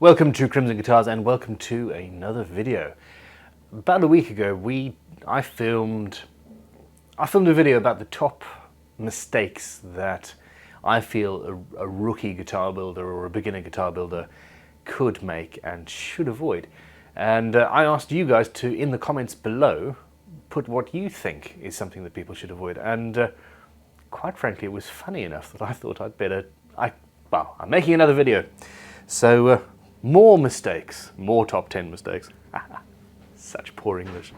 Welcome to Crimson Guitars and welcome to another video. About a week ago I filmed a video about the top mistakes that I feel a rookie guitar builder or a beginner guitar builder could make and should avoid. And I asked you guys to, in the comments below, put what you think is something that people should avoid. And quite frankly, it was funny enough that I thought I'm making another video. So more mistakes, more top 10 mistakes. Such poor English.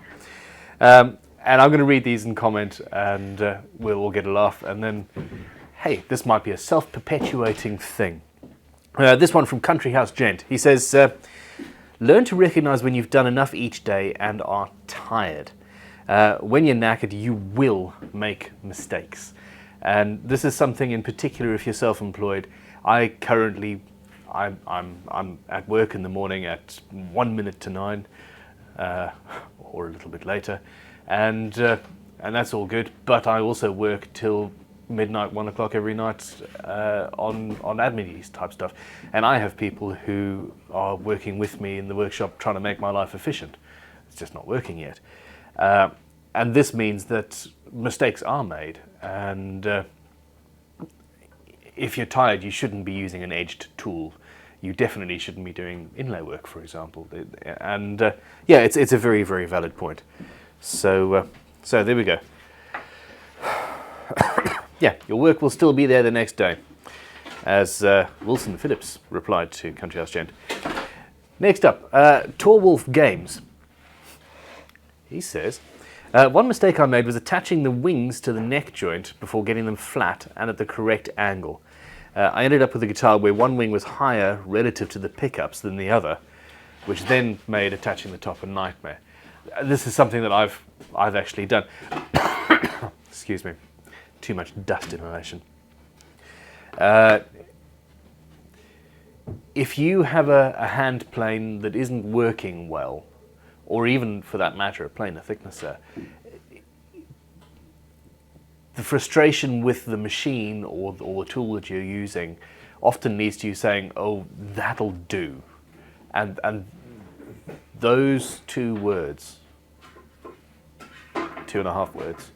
And I'm going to read these and comment, and we'll all get a laugh. And then, hey, this might be a self-perpetuating thing. This one from Country House Gent. He says, learn to recognize when you've done enough each day and are tired. When you're knackered, you will make mistakes. And this is something in particular if you're self-employed. I'm at work in the morning at 1 minute to 9, or a little bit later, and that's all good. But I also work till midnight, 1 o'clock every night on admin type stuff, and I have people who are working with me in the workshop trying to make my life efficient. It's just not working yet, and this means that mistakes are made. And if you're tired, you shouldn't be using an edged tool. You definitely shouldn't be doing inlay work, for example. And yeah, it's a very, very valid point. So there we go. Yeah, your work will still be there the next day, as Wilson Phillips replied to Country House Gent. Next up, Torwolf Games. He says, one mistake I made was attaching the wings to the neck joint before getting them flat and at the correct angle. I ended up with a guitar where one wing was higher relative to the pickups than the other, which then made attaching the top a nightmare. This is something that I've actually done. Excuse me, too much dust inhalation. If you have a hand plane that isn't working well, or even for that matter a planer thicknesser, the frustration with the machine or the tool that you're using often leads to you saying, oh, that'll do. And those 2 words, 2.5 words,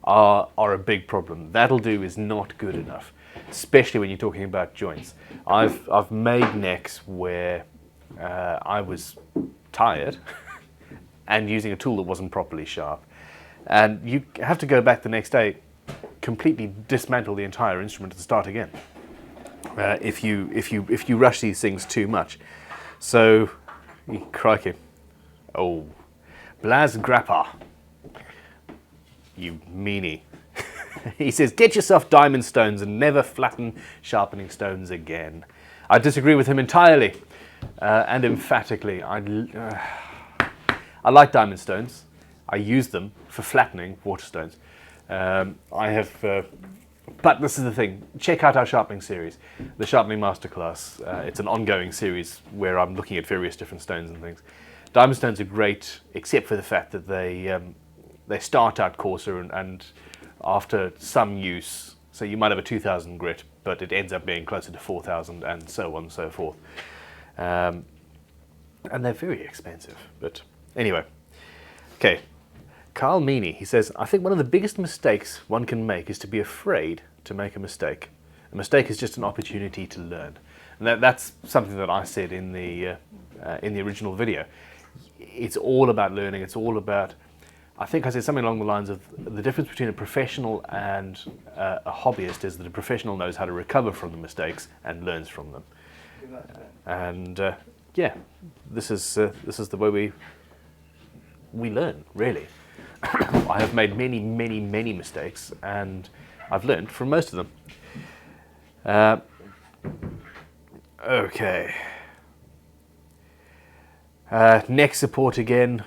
are a big problem. That'll do is not good enough, especially when you're talking about joints. I've made necks where I was tired and using a tool that wasn't properly sharp. And you have to go back the next day, completely dismantle the entire instrument and start again. If you rush these things too much. So, crikey. Oh, Blaz Grappa, you meanie. He says, get yourself diamond stones and never flatten sharpening stones again. I disagree with him entirely and emphatically. I like diamond stones. I use them for flattening waterstones. But this is the thing, check out our sharpening series, the Sharpening Masterclass. It's an ongoing series where I'm looking at various different stones and things. Diamond stones are great, except for the fact that they start out coarser and after some use, so you might have a 2000 grit, but it ends up being closer to 4000 and so on and so forth. And they're very expensive, but anyway. Okay. Carl Meany, he says, I think one of the biggest mistakes one can make is to be afraid to make a mistake. A mistake is just an opportunity to learn. And that's something that I said in the original video. It's all about learning. It's all about, I think I said something along the lines of the difference between a professional and a hobbyist is that a professional knows how to recover from the mistakes and learns from them. And yeah, this is the way we learn, really. I have made many, many, many mistakes, and I've learned from most of them. Okay. Neck support again.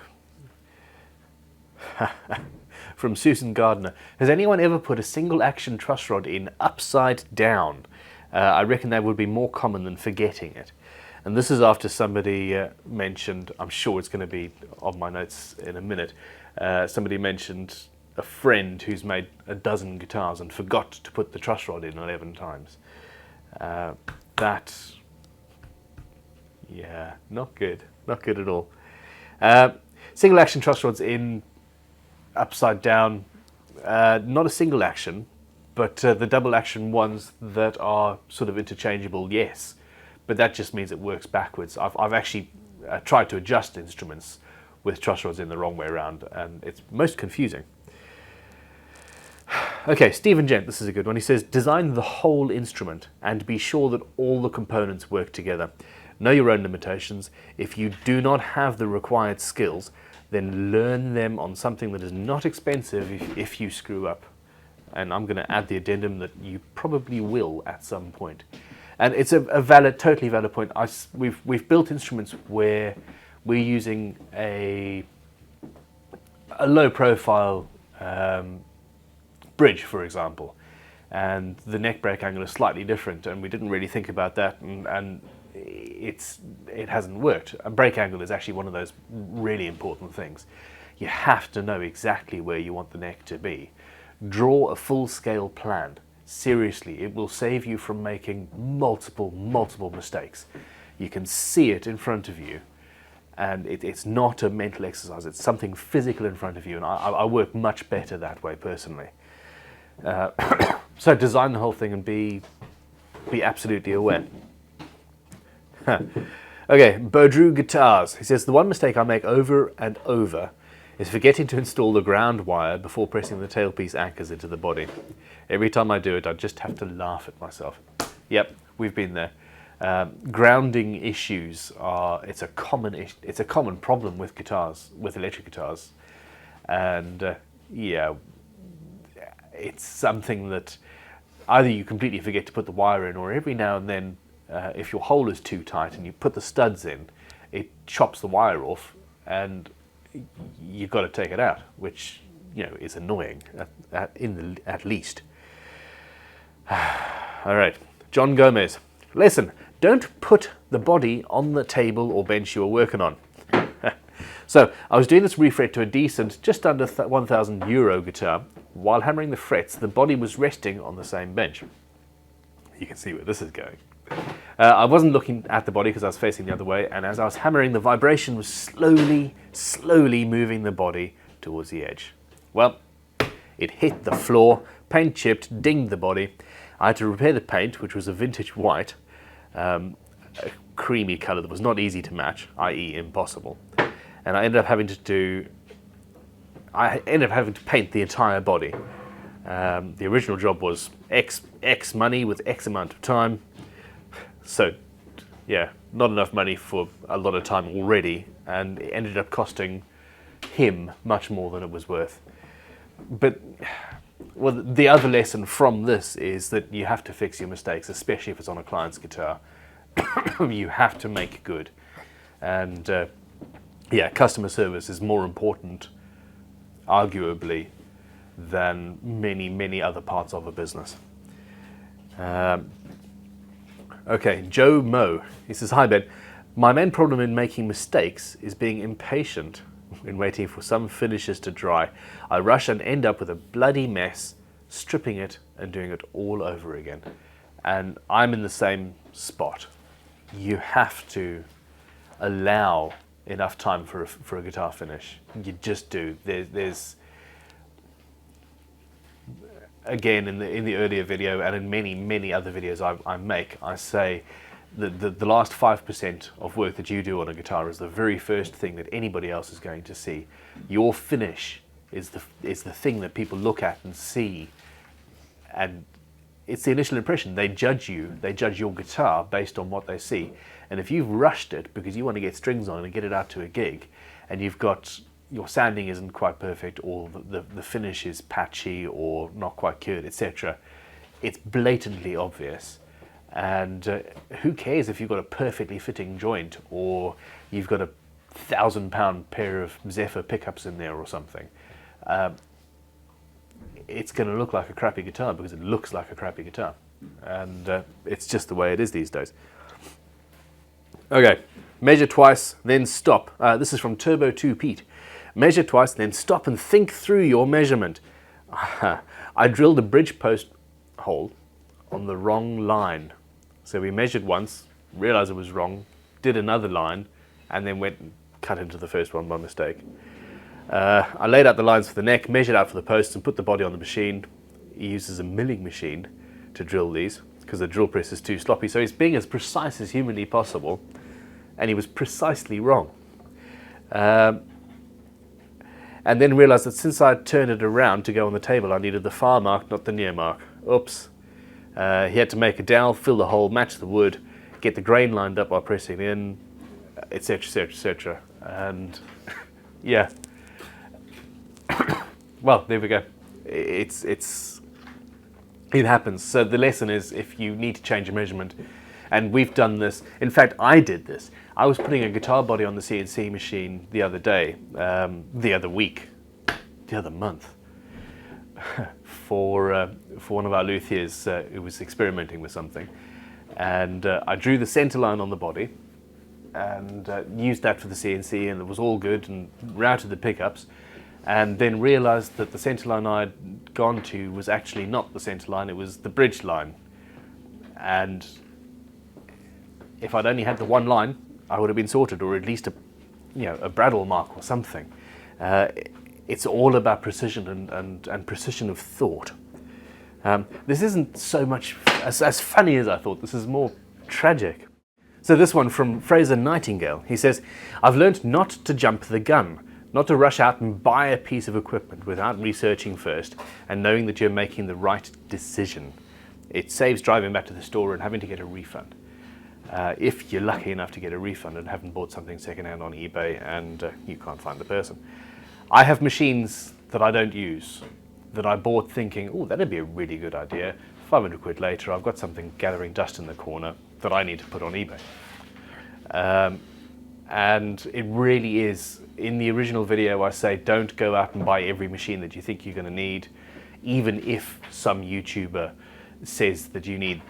From Susan Gardner. Has anyone ever put a single action truss rod in upside down? I reckon that would be more common than forgetting it. And this is after somebody mentioned, I'm sure it's going to be on my notes in a minute, somebody mentioned a friend who's made a dozen guitars and forgot to put the truss rod in 11 times. That Yeah, not good. Not good at all. Single action truss rods in upside down. Not a single action, but the double action ones that are sort of interchangeable, yes. But that just means it works backwards. I've actually tried to adjust instruments with truss rods in the wrong way around, and it's most confusing. Okay, Stephen Gent, this is a good one. He says, design the whole instrument and be sure that all the components work together. Know your own limitations. If you do not have the required skills, then learn them on something that is not expensive if you screw up. And I'm going to add the addendum that you probably will at some point. And it's a valid, totally valid point. We've built instruments where we're using a low profile bridge, for example, and the neck break angle is slightly different, and we didn't really think about that, and it hasn't worked. A break angle is actually one of those really important things. You have to know exactly where you want the neck to be. Draw a full-scale plan. Seriously, it will save you from making multiple mistakes. You can see it in front of you, and it's not a mental exercise. It's something physical in front of you, and I work much better that way personally. So design the whole thing and be absolutely aware. Okay, Bodru Guitars. He says, the one mistake I make over and over is forgetting to install the ground wire before pressing the tailpiece anchors into the body. Every time I do it, I just have to laugh at myself. Yep, we've been there. Grounding issues it's a common problem with guitars, with electric guitars, and yeah, it's something that either you completely forget to put the wire in, or every now and then, if your hole is too tight and you put the studs in, it chops the wire off, and you've got to take it out, which is annoying at least. All right, John Gomez. Listen, don't put the body on the table or bench you are working on. So I was doing this refret to a decent, just under €1,000 guitar. While hammering the frets, the body was resting on the same bench. You can see where this is going. I wasn't looking at the body because I was facing the other way, and as I was hammering, the vibration was slowly moving the body towards the edge. Well, it hit the floor, paint chipped, dinged the body. I had to repair the paint, which was a vintage white, a creamy colour that was not easy to match, i.e. impossible. And I ended up having to paint the entire body. The original job was X money with X amount of time. So, yeah, not enough money for a lot of time already, and it ended up costing him much more than it was worth. But, well, the other lesson from this is that you have to fix your mistakes, especially if it's on a client's guitar. You have to make good. And, yeah, customer service is more important, arguably, than many other parts of a business. Okay, Joe Mo. He says, hi Ben, my main problem in making mistakes is being impatient when waiting for some finishes to dry. I rush and end up with a bloody mess, stripping it and doing it all over again. And I'm in the same spot. You have to allow enough time for a guitar finish. You just do. There's again, in the earlier video and in many other videos I make, I say that the last 5% of work that you do on a guitar is the very first thing that anybody else is going to see. Your finish is the thing that people look at and see, and it's the initial impression. They judge you, they judge your guitar based on what they see. And if you've rushed it because you want to get strings on and get it out to a gig, and your sanding isn't quite perfect, or the finish is patchy or not quite cured, etc., it's blatantly obvious. And who cares if you've got a perfectly fitting joint, or you've got a £1,000 pair of Zephyr pickups in there or something. It's going to look like a crappy guitar because it looks like a crappy guitar. And it's just the way it is these days. Okay, measure twice, then stop. This is from Turbo 2 Pete. Measure twice, then stop and think through your measurement. I drilled a bridge post hole on the wrong line. So we measured once, realized it was wrong, did another line, and then went and cut into the first one by mistake. I laid out the lines for the neck, measured out for the posts, and put the body on the machine. He uses a milling machine to drill these because the drill press is too sloppy. So he's being as precise as humanly possible, and he was precisely wrong. And then realized that since I'd turned it around to go on the table, I needed the far mark, not the near mark. Oops. He had to make a dowel, fill the hole, match the wood, get the grain lined up while pressing in, etc., etc., etc. And yeah. Well, there we go. It happens. So the lesson is, if you need to change a measurement, and we've done this. In fact, I did this. I was putting a guitar body on the CNC machine the other day, the other week, the other month, for one of our luthiers who was experimenting with something. And I drew the center line on the body and used that for the CNC, and it was all good, and routed the pickups, and then realized that the center line I'd gone to was actually not the center line, it was the bridge line. And if I'd only had the one line, I would have been sorted, or at least a Bradle mark or something. It's all about precision and precision of thought. This isn't so much as funny as I thought. This is more tragic. So this one from Fraser Nightingale. He says, "I've learned not to jump the gun, not to rush out and buy a piece of equipment without researching first and knowing that you're making the right decision. It saves driving back to the store and having to get a refund. If you're lucky enough to get a refund and haven't bought something secondhand on eBay and you can't find the person. I have machines that I don't use, that I bought thinking, oh, that'd be a really good idea. 500 quid later, I've got something gathering dust in the corner that I need to put on eBay. And it really is, in the original video I say, don't go out and buy every machine that you think you're going to need, even if some YouTuber says that you need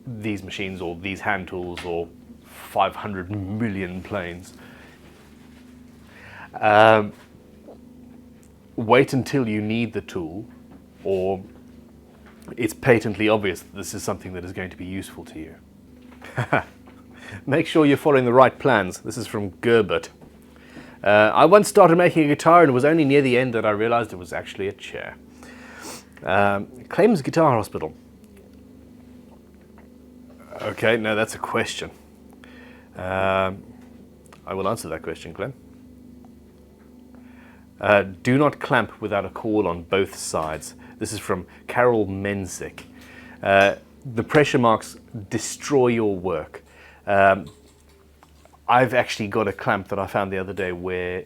these machines or these hand tools or 500 million planes. Wait until you need the tool, or it's patently obvious that this is something that is going to be useful to you. Make sure you're following the right plans. This is from Gerbert. I once started making a guitar and it was only near the end that I realized it was actually a chair. Claims Guitar Hospital. Okay, no, that's a question. I will answer that question, Clem. Do not clamp without a caul on both sides. This is from Carol Menzick. The pressure marks destroy your work. I've actually got a clamp that I found the other day where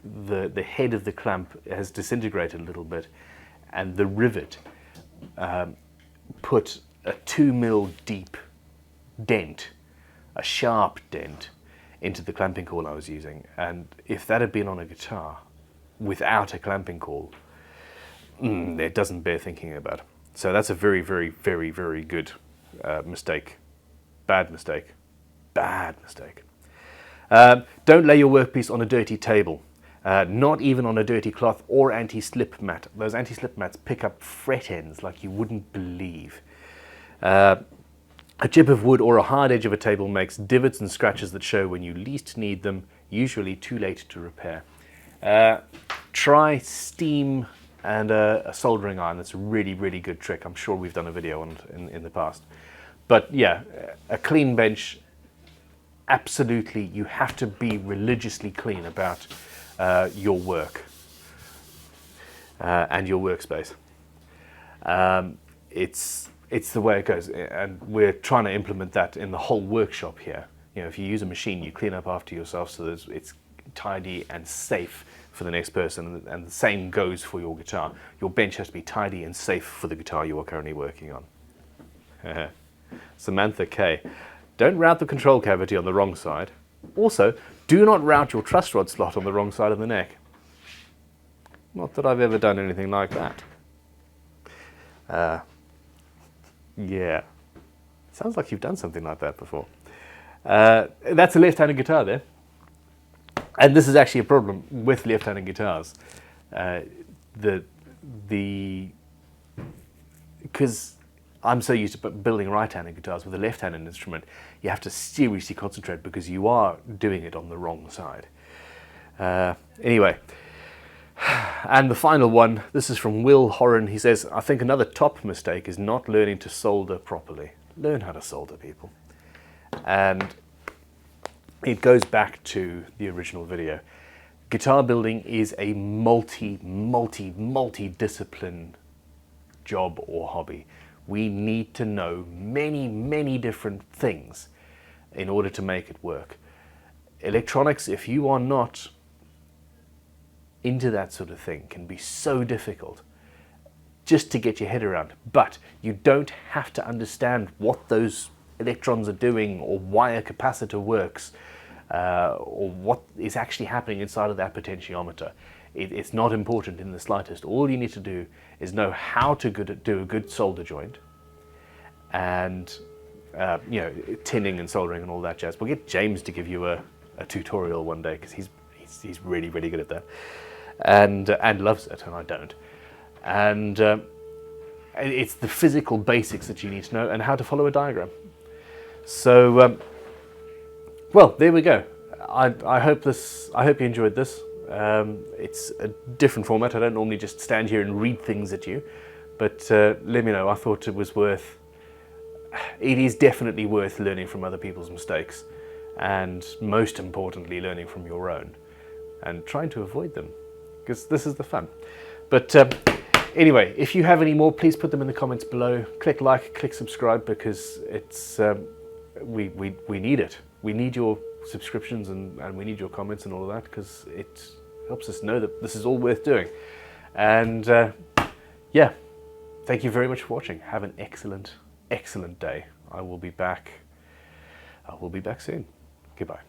the head of the clamp has disintegrated a little bit, and the rivet put a 2 mil deep dent, a sharp dent, into the clamping caul I was using. And if that had been on a guitar without a clamping caul, it doesn't bear thinking about. So that's a very, very, very, very good mistake. Bad mistake. Bad mistake. Don't lay your workpiece on a dirty table. Not even on a dirty cloth or anti-slip mat. Those anti-slip mats pick up fret ends like you wouldn't believe. A chip of wood or a hard edge of a table makes divots and scratches that show when you least need them, usually too late to repair. Try steam and a soldering iron. That's a really, really good trick. I'm sure we've done a video on it in the past. But yeah, a clean bench, absolutely, you have to be religiously clean about your work and your workspace. It's the way it goes, and we're trying to implement that in the whole workshop here. You know, if you use a machine, you clean up after yourself so that it's tidy and safe for the next person, and the same goes for your guitar. Your bench has to be tidy and safe for the guitar you are currently working on. Samantha K. Don't route the control cavity on the wrong side. Also, do not route your truss rod slot on the wrong side of the neck. Not that I've ever done anything like that. Yeah, sounds like you've done something like that before. That's a left-handed guitar there. And this is actually a problem with left-handed guitars. Because I'm so used to building right-handed guitars with a left-handed instrument, you have to seriously concentrate because you are doing it on the wrong side. Anyway, and the final one, this is from Will Horan. He says, I think another top mistake is not learning to solder properly. Learn how to solder, people. And it goes back to the original video. Guitar building is a multi-discipline job or hobby. We need to know many different things in order to make it work. Electronics, if you are not into that sort of thing, can be so difficult just to get your head around. But you don't have to understand what those electrons are doing or why a capacitor works or what is actually happening inside of that potentiometer. It's not important in the slightest. All you need to do is know how to do a good solder joint and you know, tinning and soldering and all that jazz. We'll get James to give you a tutorial one day because he's really good at that and loves it, and I don't. And it's the physical basics that you need to know and how to follow a diagram. So well, there we go. I hope you enjoyed this. It's a different format. I don't normally just stand here and read things at you, but let me know. I thought it is definitely worth learning from other people's mistakes, and most importantly, learning from your own and trying to avoid them, because this is the fun. But anyway, if you have any more, please put them in the comments below. Click like, click subscribe, because it's we need it. We need your subscriptions and we need your comments and all of that, because it helps us know that this is all worth doing. And yeah, thank you very much for watching. Have an excellent day. I will be back soon. Goodbye.